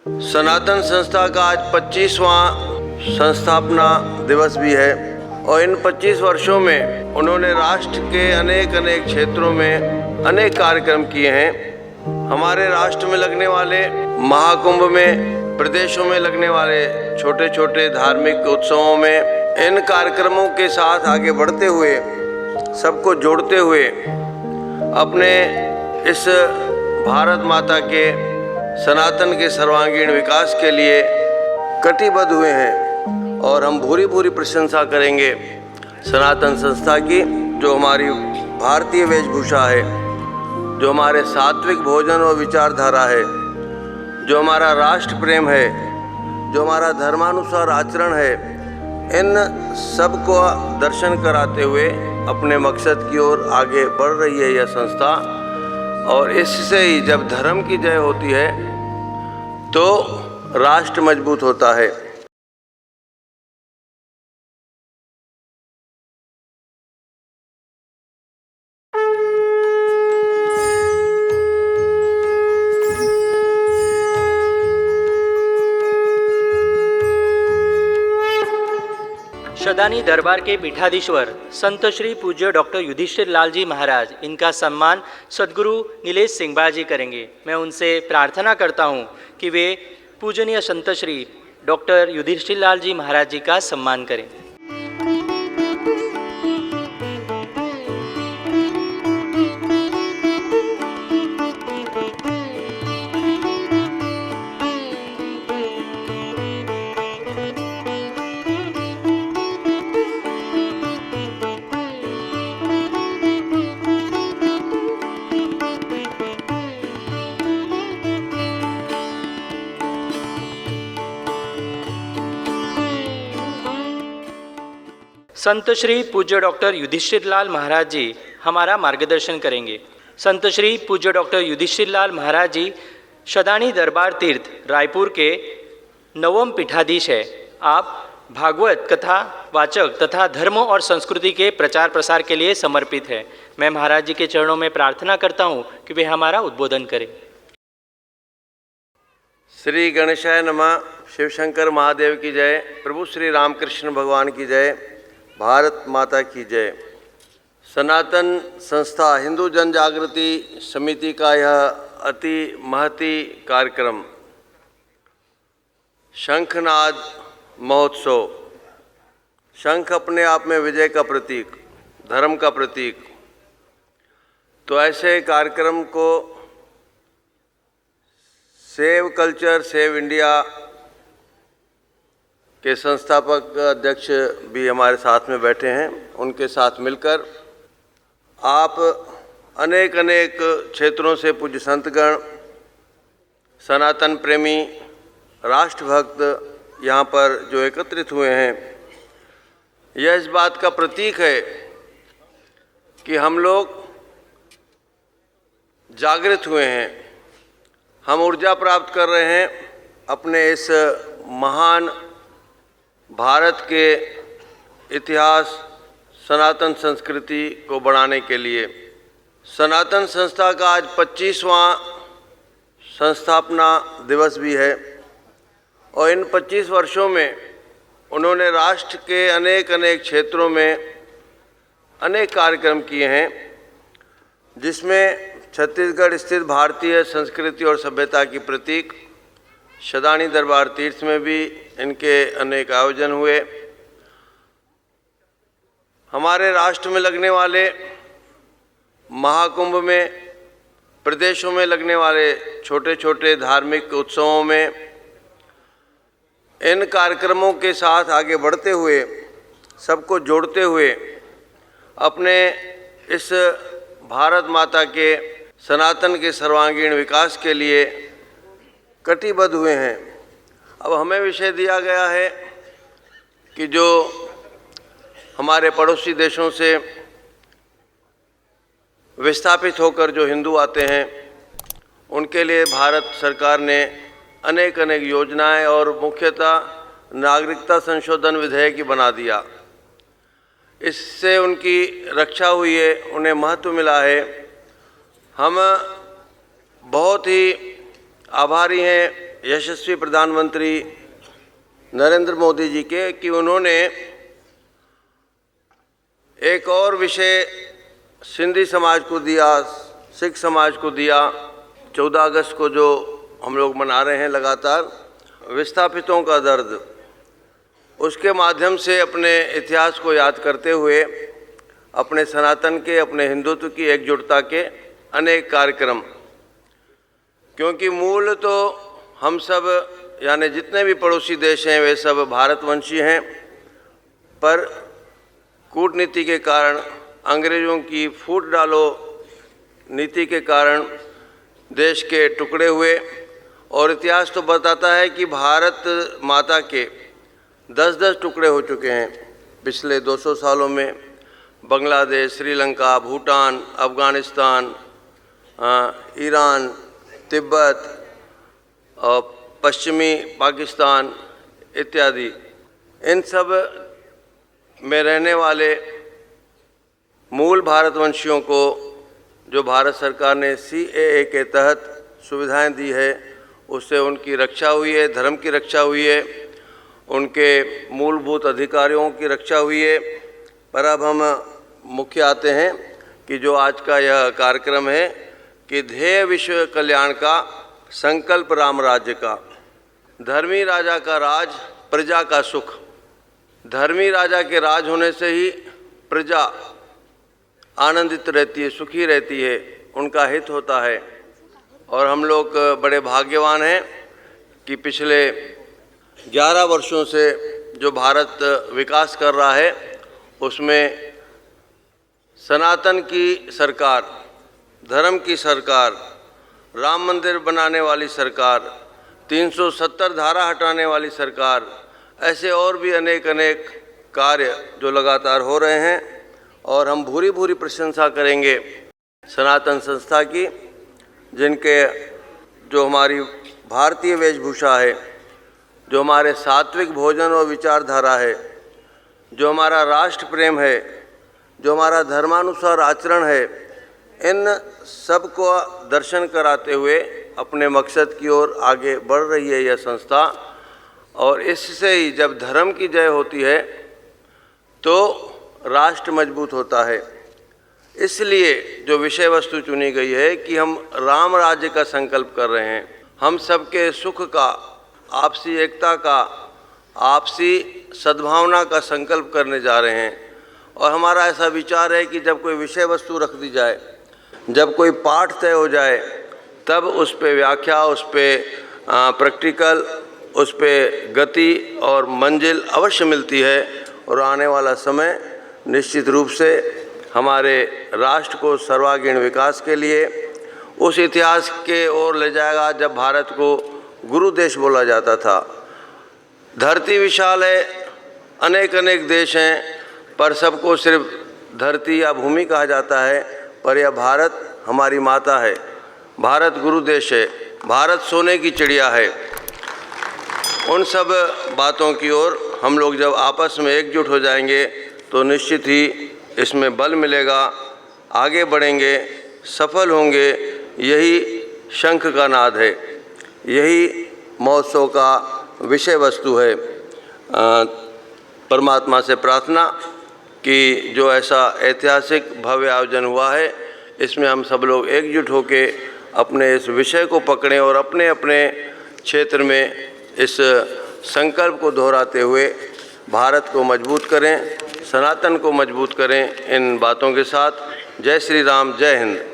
सनातन संस्था का आज 25वां संस्थापना दिवस भी है और इन 25 वर्षों में उन्होंने राष्ट्र के अनेक क्षेत्रों में अनेक कार्यक्रम किए हैं। हमारे राष्ट्र में लगने वाले महाकुंभ में, प्रदेशों में लगने वाले छोटे छोटे धार्मिक उत्सवों में इन कार्यक्रमों के साथ आगे बढ़ते हुए, सबको जोड़ते हुए अपने इस भारत माता के सनातन के सर्वांगीण विकास के लिए कटिबद्ध हुए हैं। और हम भूरी भूरी प्रशंसा करेंगे सनातन संस्था की, जो हमारी भारतीय वेशभूषा है, जो हमारे सात्विक भोजन और विचारधारा है, जो हमारा राष्ट्र प्रेम है, जो हमारा धर्मानुसार आचरण है, इन सब को दर्शन कराते हुए अपने मकसद की ओर आगे बढ़ रही है यह संस्था। और इससे ही जब धर्म की जय होती है तो राष्ट्र मजबूत होता है। शदानी दरबार के पीठाधीश्वर संत श्री पूज्य डॉक्टर युधिष्ठिर लाल जी महाराज, इनका सम्मान सद्गुरु नीलेश सिंघबाल जी करेंगे। मैं उनसे प्रार्थना करता हूं कि वे पूजनीय संत श्री डॉक्टर युधिष्ठिर लाल जी महाराज जी का सम्मान करें। संत श्री पूज्य डॉक्टर युधिष्ठिर लाल महाराज जी हमारा मार्गदर्शन करेंगे। संत श्री पूज्य डॉक्टर युधिष्ठिर लाल महाराज जी शदानी दरबार तीर्थ रायपुर के नवम पीठाधीश है। आप भागवत कथा वाचक तथा धर्म और संस्कृति के प्रचार प्रसार के लिए समर्पित है। मैं महाराज जी के चरणों में प्रार्थना करता हूँ कि वे हमारा उद्बोधन करें। श्री गणेशाय नमः। शिव शंकर महादेव की जय। प्रभु श्री रामकृष्ण भगवान की जय। भारत माता की जय। सनातन संस्था हिंदू जन जागृति समिति का यह अति महती कार्यक्रम शंखनाद महोत्सव। शंख अपने आप में विजय का प्रतीक, धर्म का प्रतीक। तो ऐसे कार्यक्रम को सेव कल्चर सेव इंडिया के संस्थापक अध्यक्ष भी हमारे साथ में बैठे हैं। उनके साथ मिलकर आप अनेक क्षेत्रों से पूज्य संतगण, सनातन प्रेमी, राष्ट्रभक्त यहाँ पर जो एकत्रित हुए हैं, यह इस बात का प्रतीक है कि हम लोग जागृत हुए हैं। हम ऊर्जा प्राप्त कर रहे हैं अपने इस महान भारत के इतिहास, सनातन संस्कृति को बढ़ाने के लिए। सनातन संस्था का आज 25वां संस्थापना दिवस भी है और इन 25 वर्षों में उन्होंने राष्ट्र के अनेक क्षेत्रों में अनेक कार्यक्रम किए हैं, जिसमें छत्तीसगढ़ स्थित भारतीय संस्कृति और सभ्यता की प्रतीक शदानी दरबार तीर्थ में भी इनके अनेक आयोजन हुए। हमारे राष्ट्र में लगने वाले महाकुंभ में, प्रदेशों में लगने वाले छोटे छोटे धार्मिक उत्सवों में इन कार्यक्रमों के साथ आगे बढ़ते हुए, सबको जोड़ते हुए अपने इस भारत माता के सनातन के सर्वांगीण विकास के लिए कटिबद्ध हुए हैं। अब हमें विषय दिया गया है कि जो हमारे पड़ोसी देशों से विस्थापित होकर जो हिंदू आते हैं, उनके लिए भारत सरकार ने अनेक योजनाएं और मुख्यतः नागरिकता संशोधन विधेयक ही बना दिया। इससे उनकी रक्षा हुई है, उन्हें महत्व मिला है। हम बहुत ही आभारी हैं यशस्वी प्रधानमंत्री नरेंद्र मोदी जी के कि उन्होंने एक और विषय सिंधी समाज को दिया, सिख समाज को दिया। 14 अगस्त को जो हम लोग मना रहे हैं लगातार, विस्थापितों का दर्द, उसके माध्यम से अपने इतिहास को याद करते हुए अपने सनातन के, अपने हिंदुत्व की एकजुटता के अनेक कार्यक्रम, क्योंकि मूल तो हम सब यानी जितने भी पड़ोसी देश हैं वे सब भारतवंशी हैं, पर कूटनीति के कारण, अंग्रेज़ों की फूट डालो नीति के कारण देश के टुकड़े हुए। और इतिहास तो बताता है कि भारत माता के 10-10 टुकड़े हो चुके हैं पिछले 200 सालों में। बांग्लादेश, श्रीलंका, भूटान, अफ़गानिस्तान, ईरान, तिब्बत और पश्चिमी पाकिस्तान इत्यादि, इन सब में रहने वाले मूल भारतवंशियों को जो भारत सरकार ने CAA के तहत सुविधाएं दी है, उससे उनकी रक्षा हुई है, धर्म की रक्षा हुई है, उनके मूलभूत अधिकारों की रक्षा हुई है। पर अब हम मुख्य आते हैं कि जो आज का यह कार्यक्रम है कि ध्येय विश्व कल्याण का, संकल्प राम राज्य का। धर्मी राजा का राज, प्रजा का सुख। धर्मी राजा के राज होने से ही प्रजा आनंदित रहती है, सुखी रहती है, उनका हित होता है। और हम लोग बड़े भाग्यवान हैं कि पिछले 11 वर्षों से जो भारत विकास कर रहा है, उसमें सनातन की सरकार, धर्म की सरकार, राम मंदिर बनाने वाली सरकार, 370 धारा हटाने वाली सरकार, ऐसे और भी अनेक अनेक कार्य जो लगातार हो रहे हैं। और हम भूरी भूरी प्रशंसा करेंगे सनातन संस्था की, जिनके जो हमारी भारतीय वेशभूषा है, जो हमारे सात्विक भोजन और विचारधारा है, जो हमारा राष्ट्र प्रेम है, जो हमारा धर्मानुसार आचरण है, इन सब को दर्शन कराते हुए अपने मकसद की ओर आगे बढ़ रही है यह संस्था। और इससे ही जब धर्म की जय होती है तो राष्ट्र मजबूत होता है। इसलिए जो विषय वस्तु चुनी गई है कि हम राम राज्य का संकल्प कर रहे हैं, हम सबके सुख का, आपसी एकता का, आपसी सद्भावना का संकल्प करने जा रहे हैं। और हमारा ऐसा विचार है कि जब कोई विषय वस्तु रख दी जाए, जब कोई पाठ तय हो जाए, तब उस पे व्याख्या, उस पे प्रैक्टिकल, उस पे गति और मंजिल अवश्य मिलती है। और आने वाला समय निश्चित रूप से हमारे राष्ट्र को सर्वांगीण विकास के लिए उस इतिहास के ओर ले जाएगा जब भारत को गुरु देश बोला जाता था। धरती विशाल है, अनेक अनेक देश हैं, पर सबको सिर्फ धरती या भूमि कहा जाता है। पर यह भारत हमारी माता है, भारत गुरु देश है, भारत सोने की चिड़िया है। उन सब बातों की ओर हम लोग जब आपस में एकजुट हो जाएंगे तो निश्चित ही इसमें बल मिलेगा, आगे बढ़ेंगे, सफल होंगे। यही शंख का नाद है, यही महोत्सव का विषय वस्तु है। परमात्मा से प्रार्थना कि जो ऐसा ऐतिहासिक भव्य आयोजन हुआ है, इसमें हम सब लोग एकजुट होकर अपने इस विषय को पकड़ें और अपने अपने क्षेत्र में इस संकल्प को दोहराते हुए भारत को मजबूत करें, सनातन को मजबूत करें। इन बातों के साथ जय श्री राम, जय हिंद।